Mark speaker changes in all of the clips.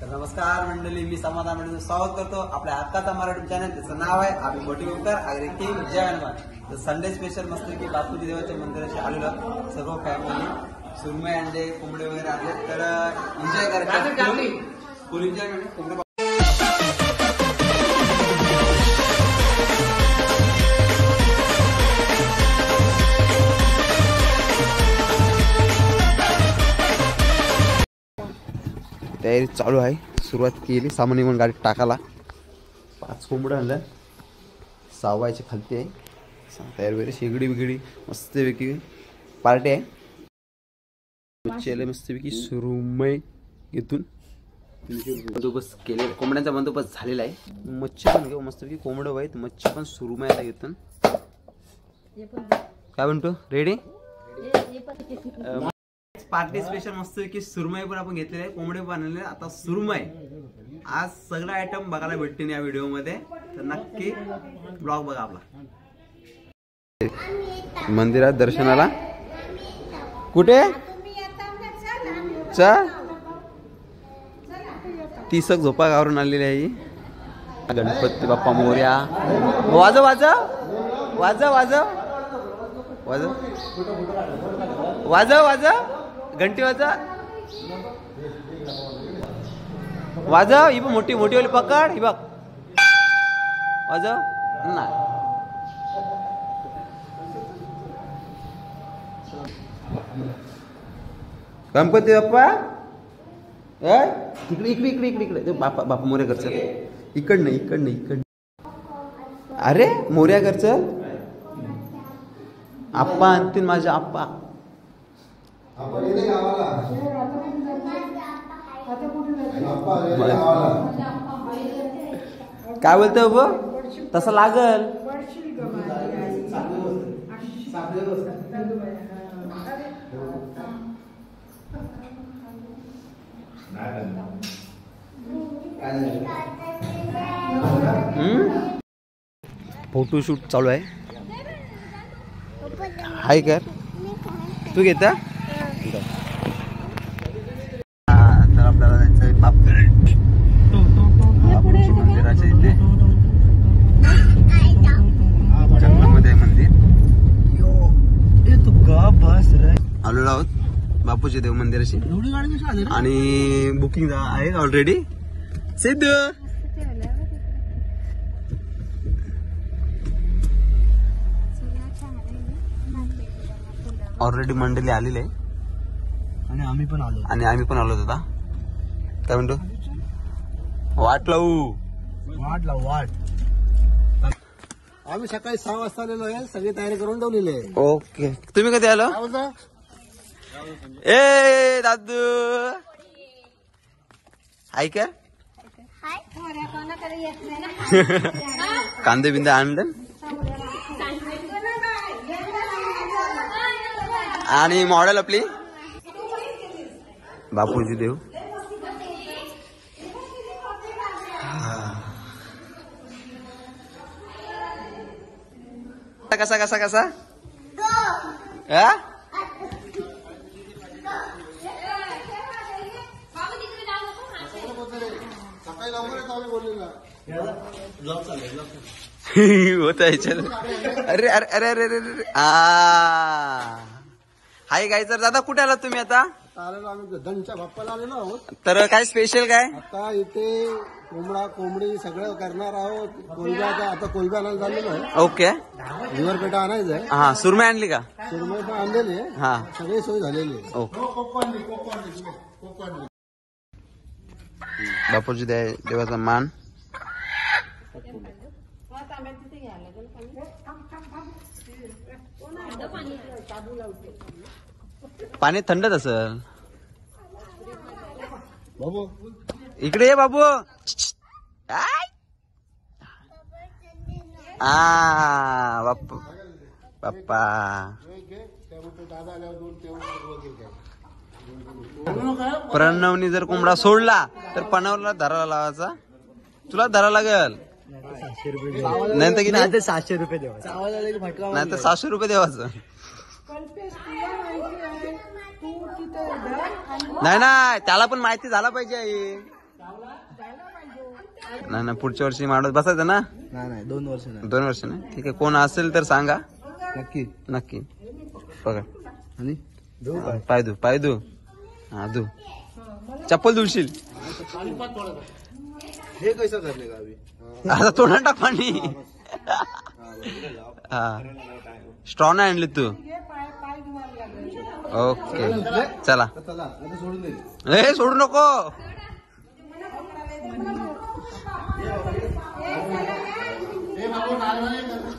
Speaker 1: तर नमस्कार मंडळी, मी समाधान मंडळीचं स्वागत करतो आपल्या हक्काचा मराठी चॅनल. त्याचं नाव आहे आम्ही मोटिवेटर आगरी टीम जय हनुमान. तर संडे स्पेशल मस्त की बापूजी देवाच्या मंदिराशी आलेलो सर्व फॅमिली. सुरमई अंडे कोंबडे वगैरे आले तर एन्जॉय करायचं, फुल एन्जॉयमेंट. कोंबडे तयारी चालू आहे. सुरुवात केली, सामान येऊन गाडीत टाकाला. 5 कोंबडं आणलं, सावायचे खालती आहे. तयारी वगैरे शेगडी बिगडी मस्तपैकी पार्टी आहे. चेले मस्तपैकी सुरमई इथून बंदोबस्त केले. कोंबड्यांचा बंदोबस्त झालेला आहे. मच्छी पण घेऊ मस्तपैकी. कोंबडं आहेत, मच्छी पण सुरमई आहे इथून. काय म्हणतो, रेडी पार्टी स्पेशल मस्त की सुरमई पण आपण घेतलेले आहे, कोंबडे पण आणलेले. आता सुरमई आज सगळं आयटम बघायला भेटतील या व्हिडिओ मध्ये, तर नक्की ब्लॉग बघा आपला. मंदिरात दर्शनाला कुठे चल 30 झोपा गावरून आलेली आहे. गणपती बाप्पा मोरया. वाजव वाजव वाजव वाजव वाजव वाजव वाजव घंटी वाजव वाजव. ही मोठी मोठी वाली पकड, ही बघ वाजव ना. गणपती बाप्पा इकडे इकडे इकडे इकडे इकडे. बापा बापा मोर्या करचं इकडनं इकडनं इकडनं. अरे मोर्या करचं आप्पा आणतील माझ्या आप्पा. काय बोलतो ब तसं लागल. फोटोशूट चालू आहे. हाय कर तू घेता. तर आपल्याला जायचं बापूजी मंदिराच्या इथे. जंगलामध्ये मंदिर आलेलो आहोत बापूजी देव मंदिराशी. आणि बुकिंग आहे ऑलरेडी. सिद्ध ऑलरेडी मंडळी आलेली आहे आणि आम्ही पण आलो होता. काय म्हणतो, वाट लावू वाट.
Speaker 2: आम्ही सकाळी 6 वाजता आलेलो आहे. सगळी तयारी करून ठेवलेली आहे.
Speaker 1: ओके, तुम्ही कधी आलो. ए दादू हाय का. कांदे बिंदे आणले आणि मॉडेल आपली बापूजी देव. कसा कसा कसा होत आहे. चल अरे अरे अरे अरे अरे. हाय गाई. तर दादा कुठे आलात तुम्ही आता.
Speaker 2: आम्ही धनच्या बाप्पाला आलेलो आहोत.
Speaker 1: तर काय स्पेशल काय
Speaker 2: आता इथे कोंबडा कोंबडी सगळं करणार आहोत. कोलब्याचा आता कोलब्या आणायला झालेलो आहे.
Speaker 1: ओके,
Speaker 2: लिव्हर पेटा आणायचं आहे.
Speaker 1: हा सुरमई आणली का.
Speaker 2: सुरमई पण आणलेली आहे.
Speaker 1: हा
Speaker 2: सगळी सोय झालेली आहे.
Speaker 1: बापूजी देवाचा मान. पाणी थंडच असेल.
Speaker 2: बाबू
Speaker 1: इकडे ये बाबू. बाप्पा बाप्पा. प्रणवनी जर कोंबडा सोडला तर प्रणवला धराला लावायचा. तुला धरा लागल. नाही तर किती
Speaker 2: 700 रुपये द्यावा.
Speaker 1: नाही तर 700 रुपये द्यावाचं. नाही नाही त्याला पण माहिती झाला पाहिजे. नाही ना, पुढच्या वर्षी मांडवत बसायचं ना.
Speaker 2: नाही 2 वर्ष नाही.
Speaker 1: 2 वर्ष ना, ठीक आहे. कोण असेल तर सांगा.
Speaker 2: नक्की
Speaker 1: नक्की बघा.
Speaker 2: आणि
Speaker 1: पाय धु. हा धु. चप्पल धुशील
Speaker 2: हे कैसा करले का अभी?
Speaker 1: आता तोंडात टाक पाणी. हा स्ट्रॉ नाही आणली तू. ओके चला.
Speaker 2: आता सोडून दे.
Speaker 1: ए सोडू नको.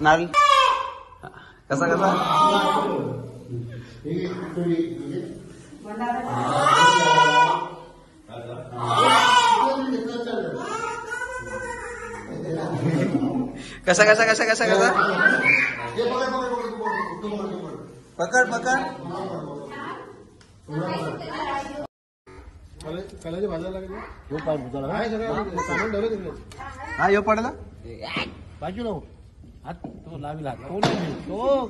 Speaker 1: नारळ कसा कसा पकड
Speaker 2: कलाची भाजायला लागेल. ह्यो पाय बुजाला. हाय सगळं सामान ठेवलं तिकडे.
Speaker 1: हा यो पडला.
Speaker 2: बाजू लाव. हात तो लाविला. तो नाही तो.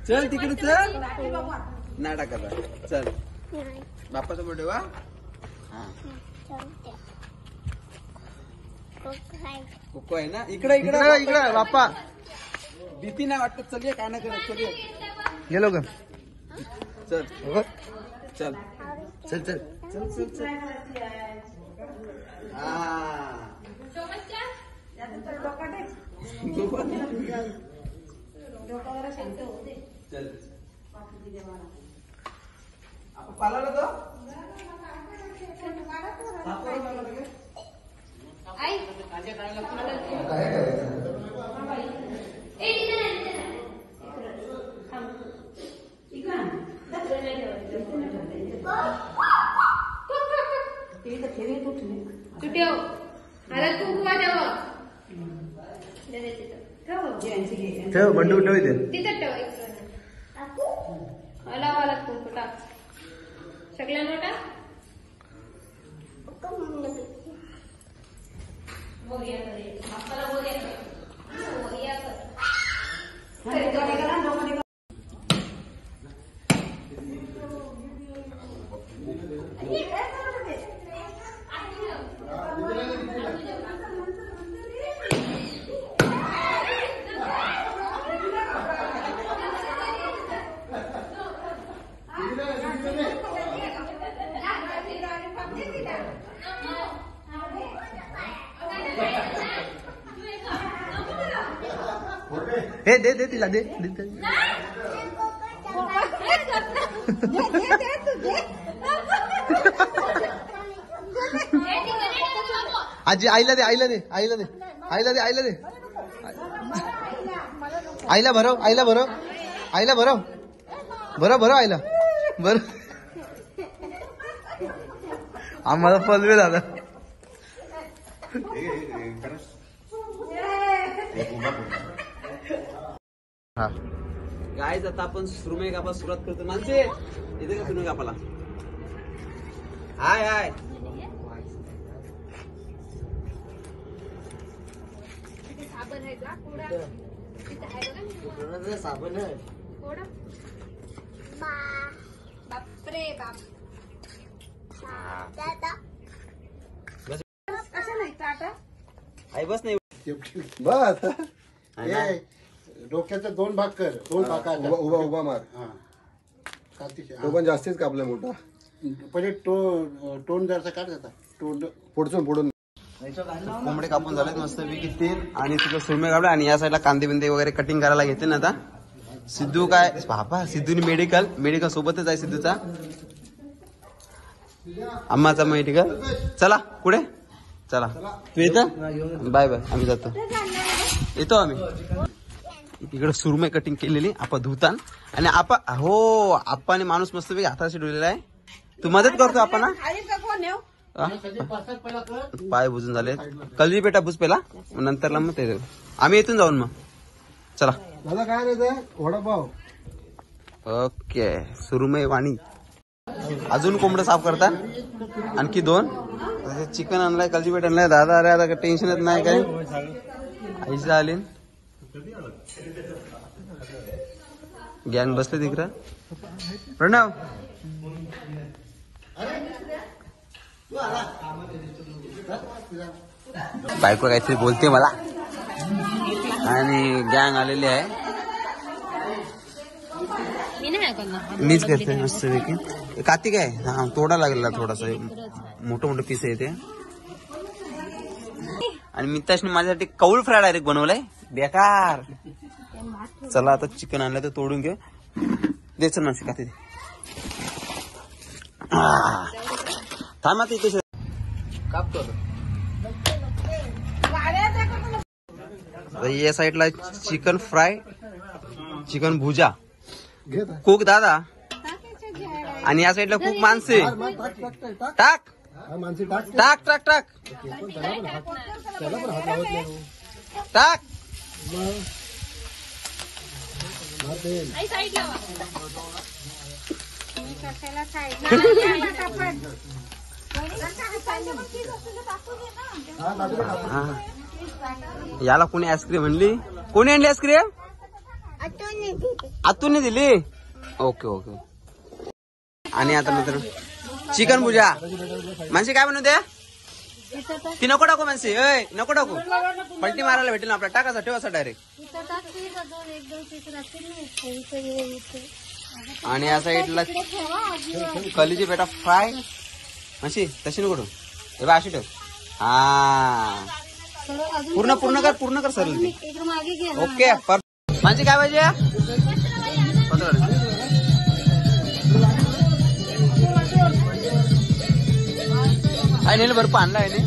Speaker 1: चल तिकडे चल. नाही टाकायचा. चल बाप्पाचा फोटो वा. कोको आहे ना. इकडे बाप्पा. भीती नाही वाटत. चल काय नाही करत. चल
Speaker 2: गेलो का?
Speaker 1: चल चल
Speaker 2: चल चल
Speaker 1: चल पाला तो
Speaker 2: ठेव बंडू ठेव इथे.
Speaker 3: तिथं ठेवायचं. हलावाला कुंकू टाक. सगळ्यांना टाक. बोरिया करे. आपल्याला बोरिया कर. बोरिया कर.
Speaker 2: हे दे तिला दे. आजी आईला दे. आईला भरव. आईला भर. आम्हाला पलवे झाला.
Speaker 1: हा गायच आता आपण सुरमई कापा सुरुवात करतो. माणसे इथे का सुरमई कापाला. हाय
Speaker 3: साबण आहे का? कोडा तिथं आहे बघा.
Speaker 2: साबण आहे.
Speaker 3: कोडा. बापरे बाप. कसं नाही टाटा.
Speaker 1: आई बस नाही.
Speaker 2: बस. डोक्याचा 2 भाग कर. 2 भाग उभा मार. तो पण जास्तीच कापला मोठा. पहिले टोन जरसा काढ जाता. पुढून
Speaker 1: कोंबडे कापून झालेत मस्त पैकी. तेल आणि तुझं सुरमई कापले आणि या साईडला कांदे बिंदे वगैरे कटिंग करायला घेते ना. आता सिद्धू काय बाबा. सिद्धूनी मेडिकल सोबतच आहे सिद्धूचा. अम्माचा मेडिकल. चला पुढे चला. तू येतं. बाय आम्ही जातो. येतो आम्ही. इकडे सुरमई कटिंग केलेली आपण धुतान आणि आप्पाने माणूस मस्त पैकी हाताशी डुलेला आहे. तू मदत करतो आपण. पाय बुजून झाले. कलरी पेटा बुज पेला नंतरला मग ते आम्ही इथून जाऊन मग चला.
Speaker 2: दादा काय नाही वडापाव.
Speaker 1: ओके सुरमई वाणी. अजून कोंबडं साफ करता. आणखी 2 चिकन आणलाय. कलजी पेट आणलाय. दादा अरे आता टेन्शनच नाही काय. आईचं आली गॅंग बसले तिकडं. प्रणव बायको काहीतरी बोलते मला आणि गँग आलेली आहे. मीच करते मस्त पैकी. काती काय हा तोडा लागलेला थोडासा मोठं मोठं पीस आहे ते. आणि मिताशने माझ्यासाठी कौल फ्राय डायरेक्ट बनवलाय बेकार. चला आता चिकन आणलं तर तोडून घेऊ. द्यायचं ना काती थांबा ते कापतो. या साईडला चिकन फ्राय चिकन भुजा कुक दादा आणि या साईडला कुक माणसे. टाक टाक टाक टाक टाक. याला कोणी आईस्क्रीम म्हणली? कोणी आणली आईस्क्रीम? आतून दिली. Okay okay. आणि आता मित्र चिकन भुजा माणसे काय बनवते ती नको टाकू माणसे. नको टाकू पलटी मारायला भेटेल ना आपल्या. टाकायचा ठेवायचा डायरेक्ट. आणि या साईडला कलीची पेटा फ्राय माशी तशी नको हे बा अशी ठेव. हा पूर्ण पूर्ण कर पूर्ण कर सर. ओके माणसे काय पाहिजे? काय नेलं बरं आणला आहे ने.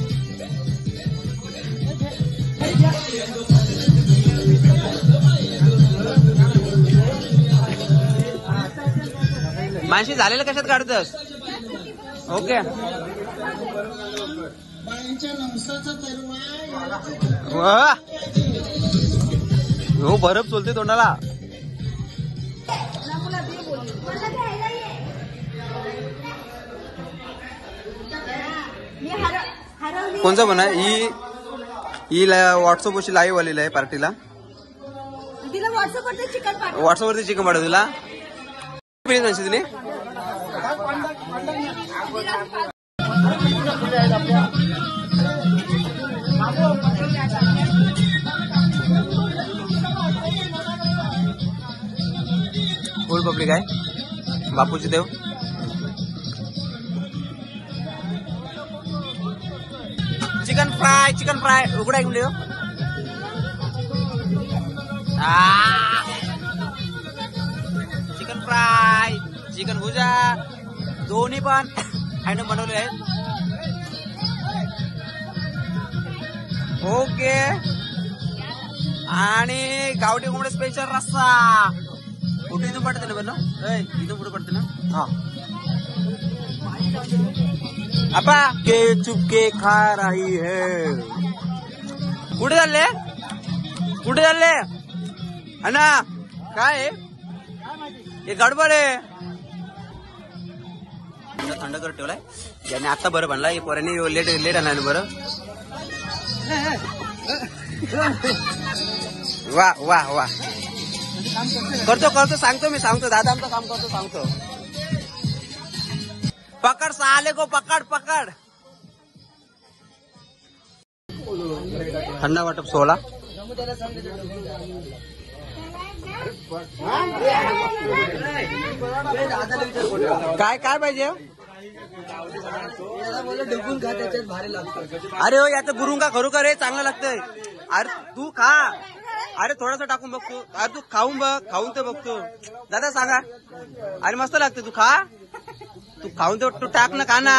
Speaker 1: माणशी झालेलं कशात काढतस? ओके हो बरफ चोलते तोंडाला. कोणचा पण आहे ही व्हॉट्सअप वरची लाईव्ह आलेली आहे पार्टीला. व्हॉट्सअपवरती चिकन पाठव तुला. प्लीज दिली फुल पब्लिक आहे. बापूची देव चिकन फ्राय उघडा एक व्हिडिओ. चिकन फ्राय चिकन भुजा दोन्ही पण आयटम बनवले आहेत. ओके. आणि गावठी कोंबडे स्पेशल रस्सा. कुठे इथून पडते ना बरं इथून पुढे पडते ना. हा आपा के चुपके खा रही है. कुठे चालले कुठे चालले है ना. काय हे गडबड आहे. थंड करत ठेवलाय ज्याने आता बरं बनला. हे पोरांनी लेट लेट आणला बरं. वा वा वा. करतो करतो सांगतो मी सांगतो दादा आमचं काम करतो सांगतो. पकड साले को पकड पकड. थंडा वाटप 16. काय काय पाहिजे? अरे हो याचं गुरुंगा खरू का रे चांगलं लागतंय. अरे तू खा. अरे थोडासा टाकून बघतो. अरे तू खाऊन बघ. खाऊन तर बघतो दादा सांगा. अरे मस्त लागते तू खा. तू खाऊन तर तू टाक ना. खा ना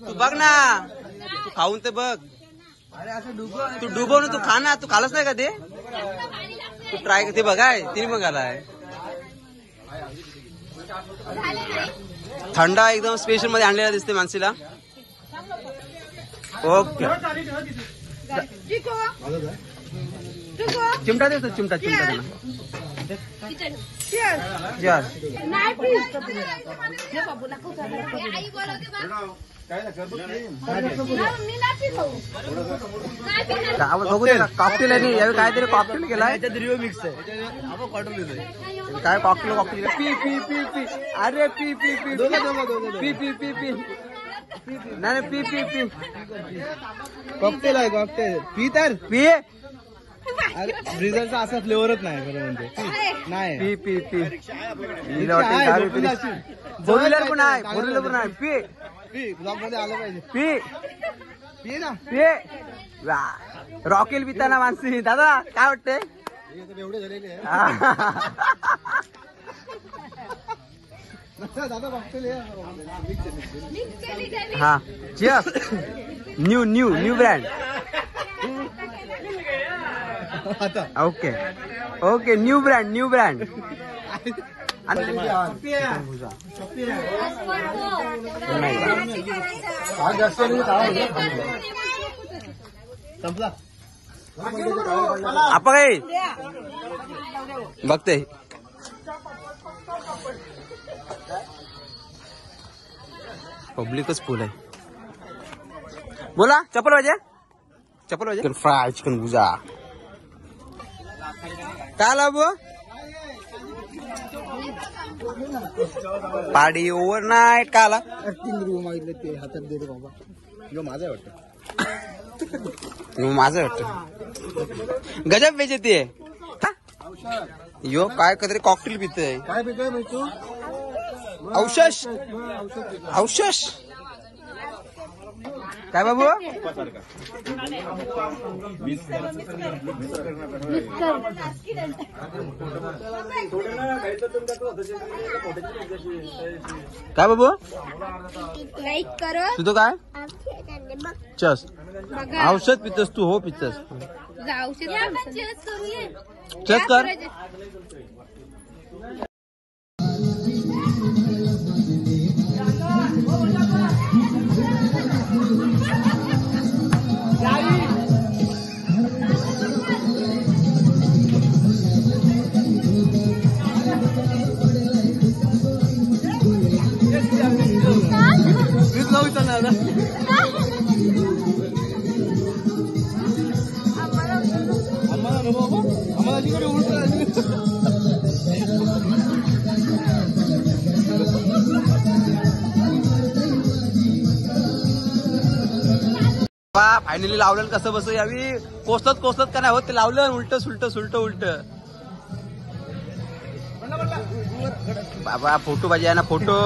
Speaker 1: तू बघ ना. तू खाऊन तर बघ. तू डुबव ना. तू खा ना. तू खालच नाही का ते. तू ट्राय ते बघाय तिने मग आलाय. थंडा एकदम स्पेशल मध्ये आणलेला दिसते माणसीला. ओके चिमटा देतो चिमटा चिमटा.
Speaker 3: तिथे
Speaker 1: Cheers.
Speaker 3: हे बाबूला खूप आई बोलवते बा. मी नाही पित भाऊ. नाही पिणार.
Speaker 1: बघू दे कॉकटेल आहे यावेळी काहीतरी कॉकटेल केलाय
Speaker 4: मिक्स आहे
Speaker 1: काय कॉकटेल पी पी पी पी अरे पी पी पी पी पी पी पी नाही पी पी पी
Speaker 4: कॉकटेल आहे कॉकटेल पी तर
Speaker 1: पी
Speaker 4: ब्रिझरचा असा फ्लेवरच नाही खरं म्हणजे नाही
Speaker 1: पी पी पी फोर व्हीलर पण आहे फोर व्हीलर पण आहे पी
Speaker 4: पी ब्लॉग मध्ये आलं पाहिजे
Speaker 1: पी
Speaker 4: पी ना
Speaker 1: पी रॉकेल पिताना माणसी दादा काय वाटते
Speaker 2: एवढे झालेले आहे
Speaker 4: दादा कॉकटेल
Speaker 3: मिक्स केली त्याने.
Speaker 1: हा चिअर्स न्यू ब्रँड
Speaker 4: आता
Speaker 1: ओके ओके न्यू ब्रँड
Speaker 4: संपला
Speaker 1: आपण काय बघते पब्लिकच फुल आहे बोला चप्पल पाहिजे फ्राय चिकन भुजा काय लाभ पार्टी ओव्हरनाईट का आला
Speaker 4: ऍक्टिंग रूम मागितलं ते हातात दे रे बाबा जो माझा वाटतं
Speaker 1: माझं वाटतं गजब बेचे ते यो काय कधी कॉकटेल पितय
Speaker 2: काय पितोय मग तू
Speaker 1: औषध काय बाबू काय बाबू
Speaker 3: लाईक करो.
Speaker 1: तुझं काय चस
Speaker 3: बघा.
Speaker 1: औषध पितस तू हो पितस
Speaker 3: औषध आपण चेस करूया.
Speaker 1: चस कर
Speaker 4: आम्हाला तिकडे
Speaker 1: फायनली लावलं कसं बस यावी कोसत का नाही होत ते लावलं उलट बाबा फोटो पाहिजे ना फोटो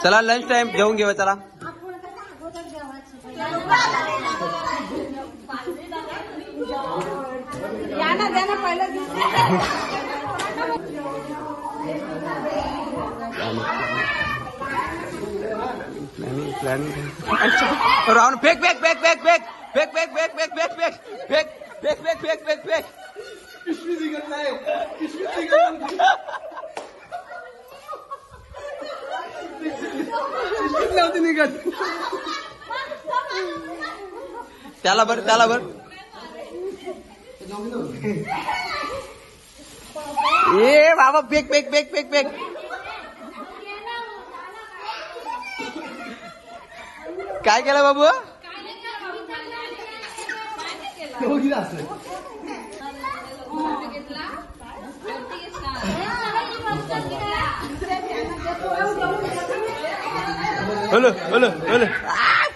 Speaker 1: चला लंच टाइम जेवून घेऊया चला. Rahul fake fake fake fake fake fake fake fake fake fake fake fake fake fake fake fake fake पिशवी निघत नाही. नव्हती निघत. त्याला बर त्याला बर. ए बाबा fake fake fake fake fake. काय केलं बाबू. हॅलो हॅलो हॅलो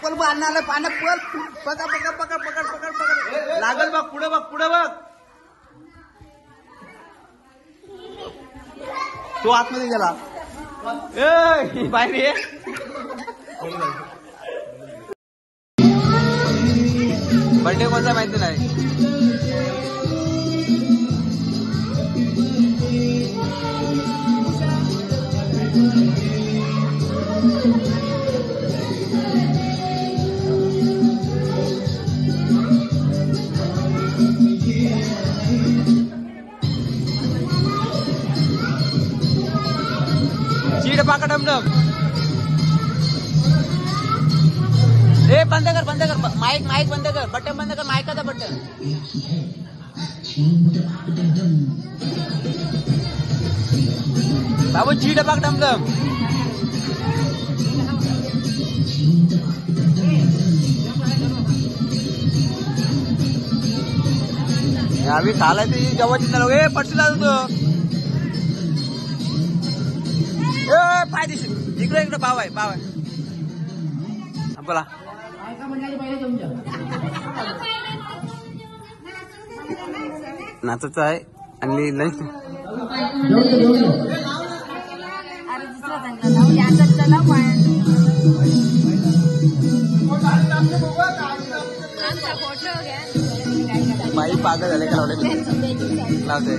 Speaker 1: पल बांधणार पाण्यात पल. पकड पकड पकड पकड पकड पकड. लागल बघ पुढे बघ पुढे बघ. तो आतमध्ये गेला. ए बाहेर ये. बर्थडे कोणता माहिती नाही. चीड पाका डमडम. ए बंद कर माईक बंद कर, बटन बंद कर, माईकाचा बटन. बाबू चीड पाक डमडम. आम्ही खाला ती जेव्हाची ए पटला होतो. फायदेशीर इकडे पाव आहे बोला. नाचायचं आहे आणि लंच. बाई पागल झाले का लावते.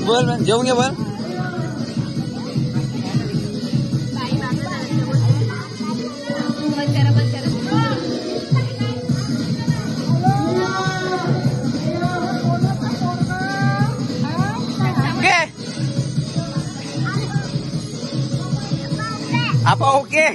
Speaker 1: बोल जेवून घे बोल. apa oke.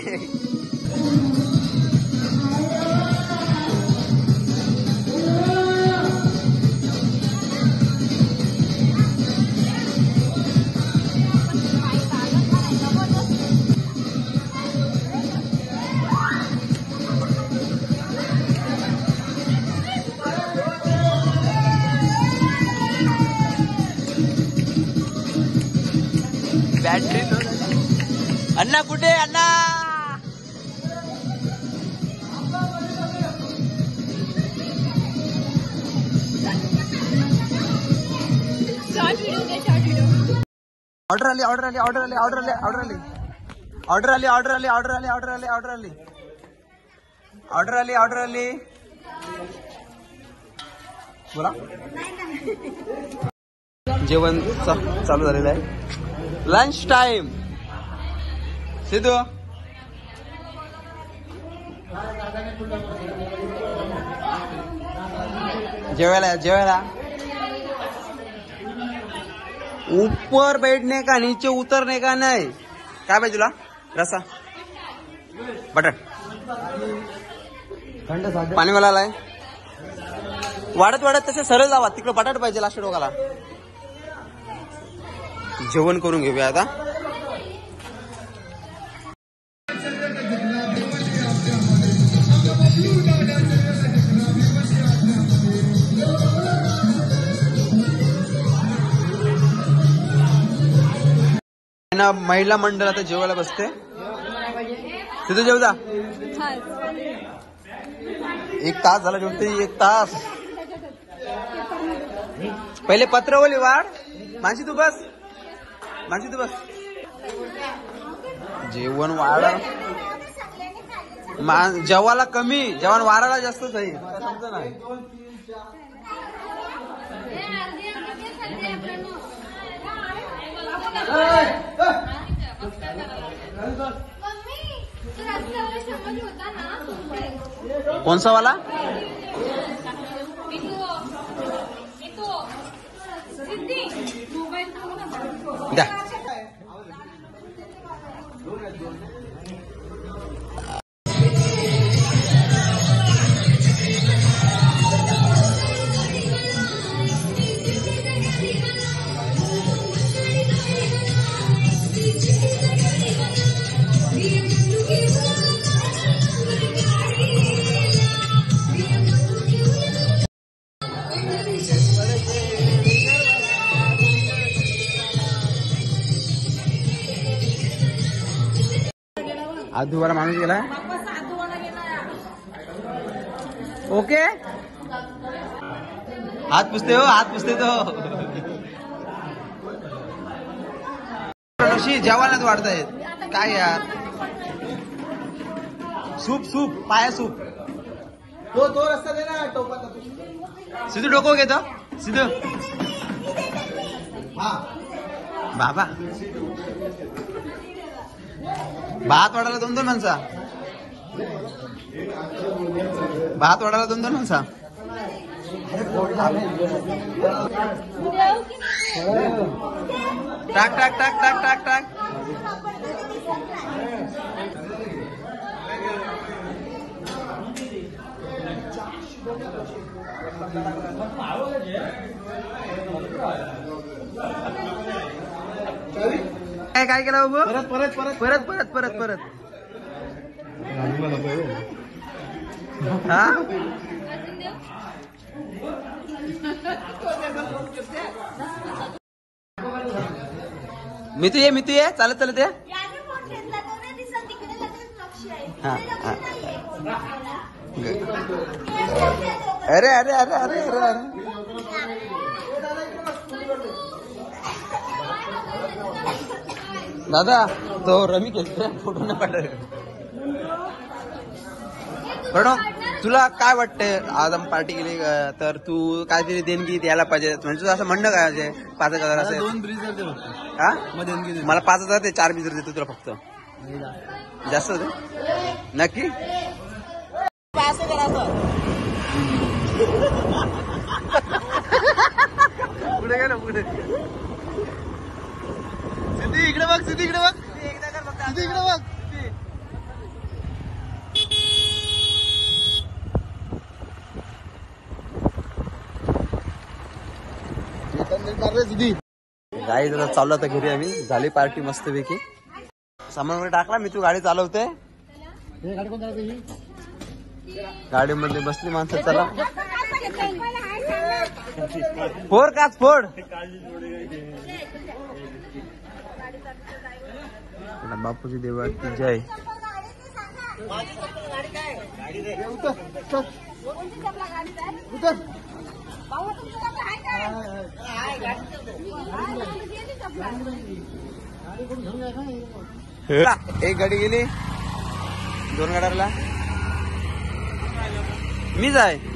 Speaker 1: बॅटरी अण्णा कुठे अण्णा. ऑर्डर आली ऑर्डर आली ऑर्डर आली ऑर्डर आली ऑर्डर आली ऑर्डर आली ऑर्डर आली ऑर्डर आली ऑर्डर आली ऑर्डर आली ऑर्डर आली ऑर्डर आली. बोला. जेवण चालू झालेलं आहे. Lunch time. सिद्धू जेवायला जेवायला. ऊपर बैठने का नीचे उतरने का नाही. काय पाहिजे तुला. रसा बटर पाणीवाला आलाय. वाढत वाढत तसे सरळ जावा. तिकडे बटाट पाहिजे लास्ट डोकाला. जेवण करून घेऊया आता. महिला मंडळ आता जेवायला बसते. तिथं जेव जा. 1 तास झाला जेवते. 1 तास. पहिले पत्रवली वाढ. मानसी तू बस. मानसी तू बस. जेवण वाढ. जेवायला कमी जेवण वाढायला जास्तच आहे. समजा नाही. कौन सा वाला. द्या. आधूवाला माणूस गेला. ओके हात पुसते हो, हात पुसते तो जेवणात वाढतायत काय यार. सूप सूप पाया सूप.
Speaker 4: तो रस्ता दे ना टोपाचा.
Speaker 1: सिद्धू डोको घेतो सिद्धू. बाबा भात वाढायला 2-2 माणसा. भात वाढायला 2-2 माणसा. टाक टाक टाक टाक टाक टाक. काय काय केलं बाबू.
Speaker 4: परत परत परत
Speaker 1: परत परत परत परत हा. मी तू ये चालत चालत ये. हा हा. अरे अरे अरे अरे अरे अरे दादा तो रमी केला फोटो न पाठव. मॅडम तुला काय वाटतंय आज आम्ही पार्टी केली तर तू काहीतरी देणगी द्यायला पाहिजे म्हणजे तुझं असं म्हणणं काय 5,000 असेल.
Speaker 4: 2 ब्रिजर दे फक्त.
Speaker 1: हा
Speaker 4: मग देणगी दे.
Speaker 1: मला 5,000 ते 4 बिजर देतो तुला फक्त. जास्त होते नक्की. पुढे गेलो पुढे. सिद्धी इकडे बघ, सिद्धी इकडे बघ, सिद्धी इकडे बघ. गाडी आता चालू आता घरी आम्ही. झाली पार्टी मस्त पैकी. सामान वगैरे टाकला मी. तू गाडी चालवते.
Speaker 4: गाडी कोण चालवते ही?
Speaker 1: गाडीमध्ये बसली माणसं. चला फोड काच फोड. बापूजी देवाची जय. एक गाडी गेली 2 गाड्याला मीच आहे.